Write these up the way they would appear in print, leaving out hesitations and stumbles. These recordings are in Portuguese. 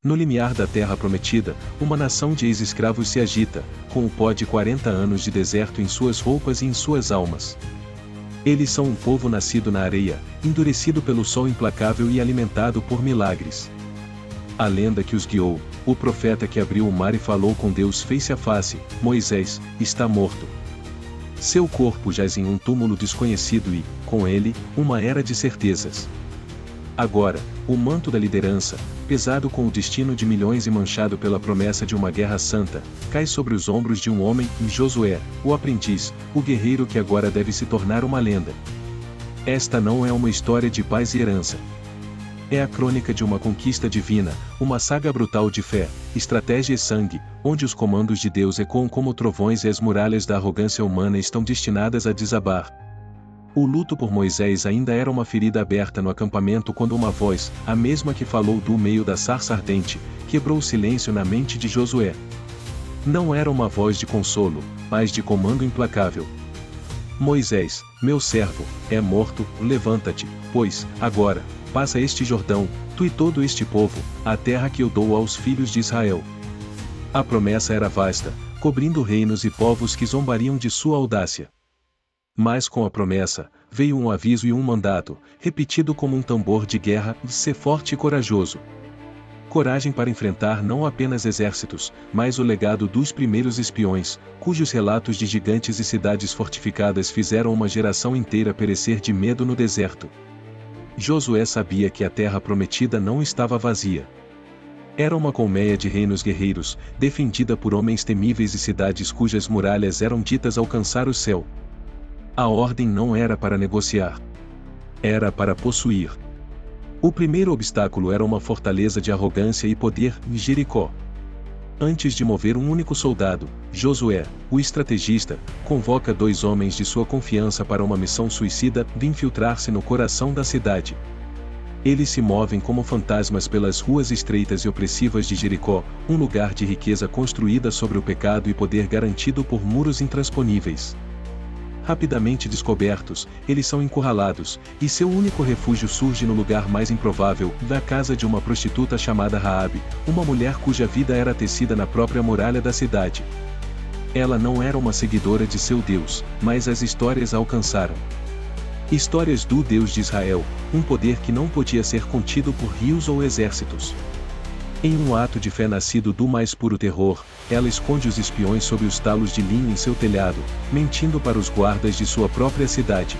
No limiar da terra prometida, uma nação de ex-escravos se agita, com o pó de 40 anos de deserto em suas roupas e em suas almas. Eles são um povo nascido na areia, endurecido pelo sol implacável e alimentado por milagres. A lenda que os guiou, o profeta que abriu o mar e falou com Deus face a face, Moisés, está morto. Seu corpo jaz em um túmulo desconhecido e, com ele, uma era de certezas. Agora, o manto da liderança, pesado com o destino de milhões e manchado pela promessa de uma guerra santa, cai sobre os ombros de um homem, Josué, o aprendiz, o guerreiro que agora deve se tornar uma lenda. Esta não é uma história de paz e herança. É a crônica de uma conquista divina, uma saga brutal de fé, estratégia e sangue, onde os comandos de Deus ecoam como trovões e as muralhas da arrogância humana estão destinadas a desabar. O luto por Moisés ainda era uma ferida aberta no acampamento quando uma voz, a mesma que falou do meio da sarça ardente, quebrou o silêncio na mente de Josué. Não era uma voz de consolo, mas de comando implacável. Moisés, meu servo, é morto, levanta-te, pois, agora, passa este Jordão, tu e todo este povo, a terra que eu dou aos filhos de Israel. A promessa era vasta, cobrindo reinos e povos que zombariam de sua audácia. Mas com a promessa, veio um aviso e um mandato, repetido como um tambor de guerra, ser forte e corajoso. Coragem para enfrentar não apenas exércitos, mas o legado dos primeiros espiões, cujos relatos de gigantes e cidades fortificadas fizeram uma geração inteira perecer de medo no deserto. Josué sabia que a terra prometida não estava vazia. Era uma colmeia de reinos guerreiros, defendida por homens temíveis e cidades cujas muralhas eram ditas alcançar o céu. A ordem não era para negociar. Era para possuir. O primeiro obstáculo era uma fortaleza de arrogância e poder, Jericó. Antes de mover um único soldado, Josué, o estrategista, convoca 2 homens de sua confiança para uma missão suicida de infiltrar-se no coração da cidade. Eles se movem como fantasmas pelas ruas estreitas e opressivas de Jericó, um lugar de riqueza construída sobre o pecado e poder garantido por muros intransponíveis. Rapidamente descobertos, eles são encurralados, e seu único refúgio surge no lugar mais improvável, da casa de uma prostituta chamada Raabe, uma mulher cuja vida era tecida na própria muralha da cidade. Ela não era uma seguidora de seu Deus, mas as histórias a alcançaram. Histórias do Deus de Israel, um poder que não podia ser contido por rios ou exércitos. Em um ato de fé nascido do mais puro terror, ela esconde os espiões sob os talos de linho em seu telhado, mentindo para os guardas de sua própria cidade.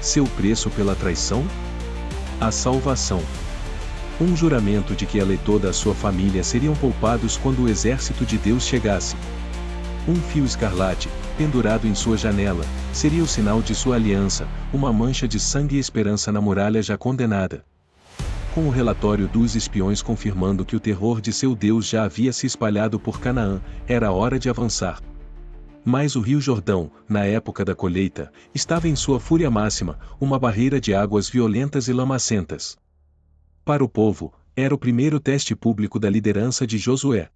Seu preço pela traição? A salvação. Um juramento de que ela e toda a sua família seriam poupados quando o exército de Deus chegasse. Um fio escarlate, pendurado em sua janela, seria o sinal de sua aliança, uma mancha de sangue e esperança na muralha já condenada. Com o relatório dos espiões confirmando que o terror de seu Deus já havia se espalhado por Canaã, era hora de avançar. Mas o rio Jordão, na época da colheita, estava em sua fúria máxima, uma barreira de águas violentas e lamacentas. Para o povo, era o primeiro teste público da liderança de Josué.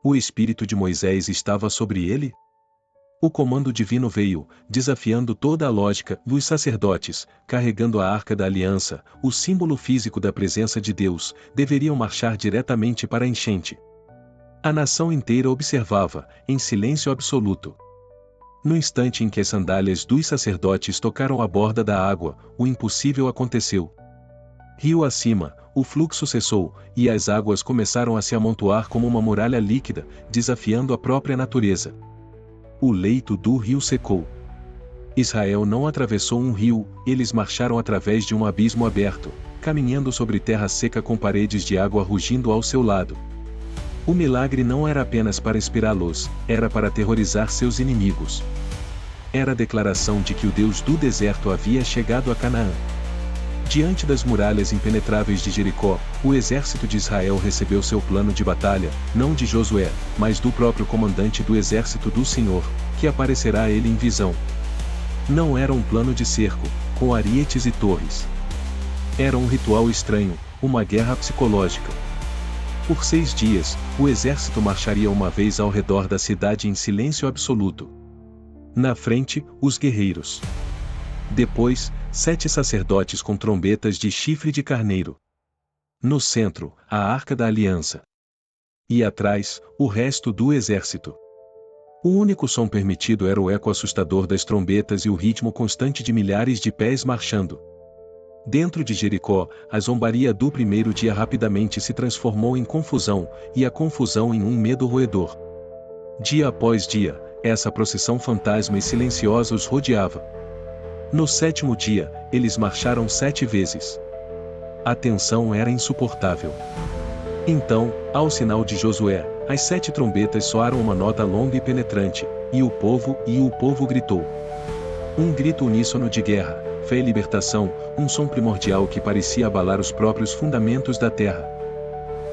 O espírito de Moisés estava sobre ele? O comando divino veio, desafiando toda a lógica dos sacerdotes, carregando a Arca da Aliança, o símbolo físico da presença de Deus, deveriam marchar diretamente para a enchente. A nação inteira observava, em silêncio absoluto. No instante em que as sandálias dos sacerdotes tocaram a borda da água, o impossível aconteceu. Rio acima, o fluxo cessou, e as águas começaram a se amontoar como uma muralha líquida, desafiando a própria natureza. O leito do rio secou. Israel não atravessou um rio, eles marcharam através de um abismo aberto, caminhando sobre terra seca com paredes de água rugindo ao seu lado. O milagre não era apenas para inspirá-los, era para aterrorizar seus inimigos. Era a declaração de que o Deus do deserto havia chegado a Canaã. Diante das muralhas impenetráveis de Jericó, o exército de Israel recebeu seu plano de batalha, não de Josué, mas do próprio comandante do exército do Senhor, que aparecerá a ele em visão. Não era um plano de cerco, com arietes e torres. Era um ritual estranho, uma guerra psicológica. Por 6 dias, o exército marcharia uma vez ao redor da cidade em silêncio absoluto. Na frente, os guerreiros. Depois, 7 sacerdotes com trombetas de chifre de carneiro. No centro, a Arca da Aliança. E atrás, o resto do exército. O único som permitido era o eco assustador das trombetas e o ritmo constante de milhares de pés marchando. Dentro de Jericó, a zombaria do primeiro dia rapidamente se transformou em confusão, e a confusão em um medo roedor. Dia após dia, essa procissão fantasma e silenciosa os rodeava. No 7º dia, eles marcharam 7 vezes. A tensão era insuportável. Então, ao sinal de Josué, as 7 trombetas soaram uma nota longa e penetrante, e o povo gritou. Um grito uníssono de guerra, fé e libertação, um som primordial que parecia abalar os próprios fundamentos da terra.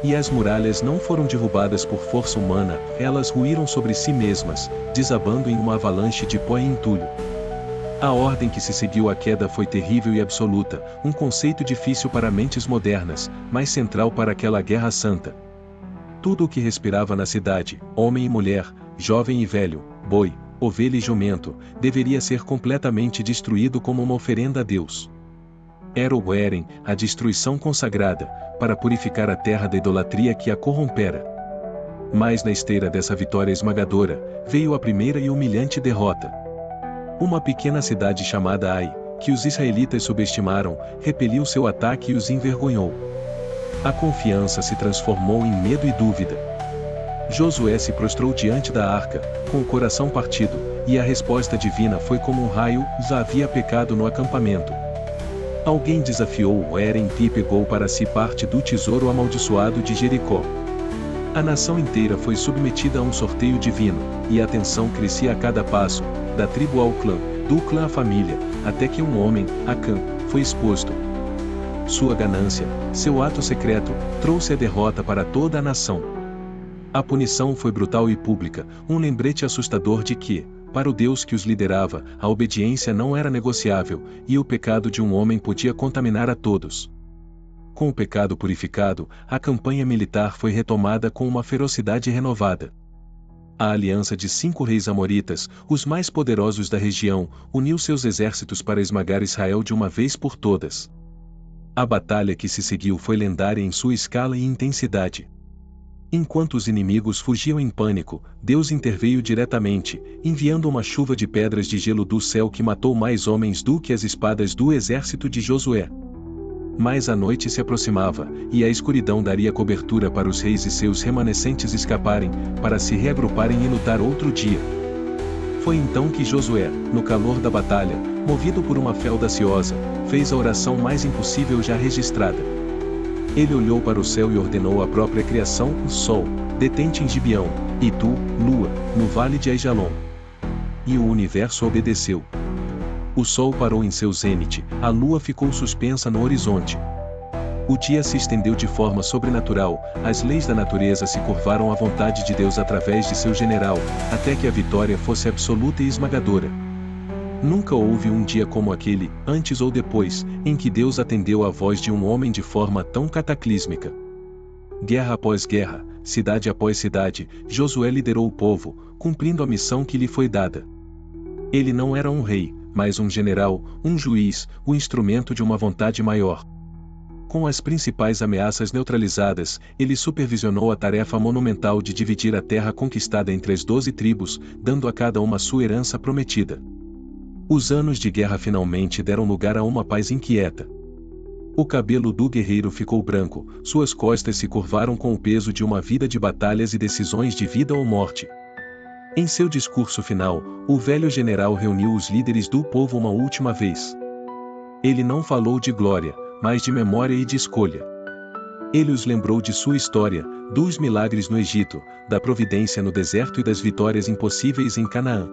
E as muralhas não foram derrubadas por força humana, elas ruíram sobre si mesmas, desabando em uma avalanche de pó e entulho. A ordem que se seguiu à queda foi terrível e absoluta, um conceito difícil para mentes modernas, mas central para aquela guerra santa. Tudo o que respirava na cidade, homem e mulher, jovem e velho, boi, ovelha e jumento, deveria ser completamente destruído como uma oferenda a Deus. Era o Herem, a destruição consagrada, para purificar a terra da idolatria que a corrompera. Mas na esteira dessa vitória esmagadora, veio a primeira e humilhante derrota. Uma pequena cidade chamada Ai, que os israelitas subestimaram, repeliu seu ataque e os envergonhou. A confiança se transformou em medo e dúvida. Josué se prostrou diante da arca, com o coração partido, e a resposta divina foi como um raio: já havia pecado no acampamento. Alguém desafiou o Herem e pegou para si parte do tesouro amaldiçoado de Jericó. A nação inteira foi submetida a um sorteio divino, e a tensão crescia a cada passo, da tribo ao clã, do clã à família, até que um homem, Acã, foi exposto. Sua ganância, seu ato secreto, trouxe a derrota para toda a nação. A punição foi brutal e pública, um lembrete assustador de que, para o Deus que os liderava, a obediência não era negociável, e o pecado de um homem podia contaminar a todos. Com o pecado purificado, a campanha militar foi retomada com uma ferocidade renovada. A aliança de 5 reis amoritas, os mais poderosos da região, uniu seus exércitos para esmagar Israel de uma vez por todas. A batalha que se seguiu foi lendária em sua escala e intensidade. Enquanto os inimigos fugiam em pânico, Deus interveio diretamente, enviando uma chuva de pedras de gelo do céu que matou mais homens do que as espadas do exército de Josué. Mas a noite se aproximava, e a escuridão daria cobertura para os reis e seus remanescentes escaparem, para se reagruparem e lutar outro dia. Foi então que Josué, no calor da batalha, movido por uma fé audaciosa, fez a oração mais impossível já registrada. Ele olhou para o céu e ordenou à própria criação: o sol, detente em Gibeão, e tu, lua, no vale de Aijalon. E o universo obedeceu. O sol parou em seu zênite, a lua ficou suspensa no horizonte. O dia se estendeu de forma sobrenatural, as leis da natureza se curvaram à vontade de Deus através de seu general, até que a vitória fosse absoluta e esmagadora. Nunca houve um dia como aquele, antes ou depois, em que Deus atendeu à voz de um homem de forma tão cataclísmica. Guerra após guerra, cidade após cidade, Josué liderou o povo, cumprindo a missão que lhe foi dada. Ele não era um rei, mas um general, um juiz, o instrumento de uma vontade maior. Com as principais ameaças neutralizadas, ele supervisionou a tarefa monumental de dividir a terra conquistada entre as 12 tribos, dando a cada uma sua herança prometida. Os anos de guerra finalmente deram lugar a uma paz inquieta. O cabelo do guerreiro ficou branco, suas costas se curvaram com o peso de uma vida de batalhas e decisões de vida ou morte. Em seu discurso final, o velho general reuniu os líderes do povo uma última vez. Ele não falou de glória, mas de memória e de escolha. Ele os lembrou de sua história, dos milagres no Egito, da providência no deserto e das vitórias impossíveis em Canaã.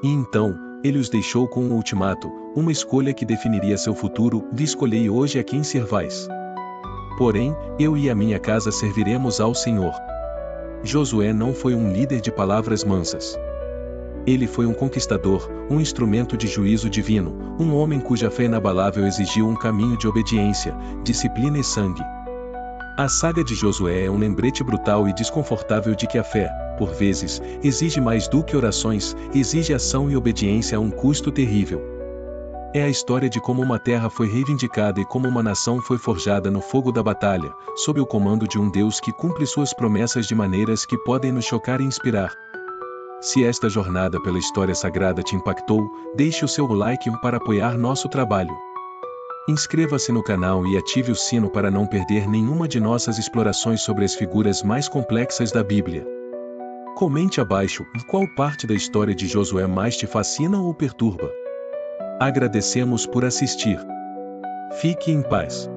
E então, ele os deixou com um ultimato, uma escolha que definiria seu futuro: escolhei hoje a quem servais. Porém, eu e a minha casa serviremos ao Senhor. Josué não foi um líder de palavras mansas. Ele foi um conquistador, um instrumento de juízo divino, um homem cuja fé inabalável exigiu um caminho de obediência, disciplina e sangue. A saga de Josué é um lembrete brutal e desconfortável de que a fé, por vezes, exige mais do que orações, exige ação e obediência a um custo terrível. É a história de como uma terra foi reivindicada e como uma nação foi forjada no fogo da batalha, sob o comando de um Deus que cumpre suas promessas de maneiras que podem nos chocar e inspirar. Se esta jornada pela história sagrada te impactou, deixe o seu like para apoiar nosso trabalho. Inscreva-se no canal e ative o sino para não perder nenhuma de nossas explorações sobre as figuras mais complexas da Bíblia. Comente abaixo qual parte da história de Josué mais te fascina ou perturba. Agradecemos por assistir. Fique em paz.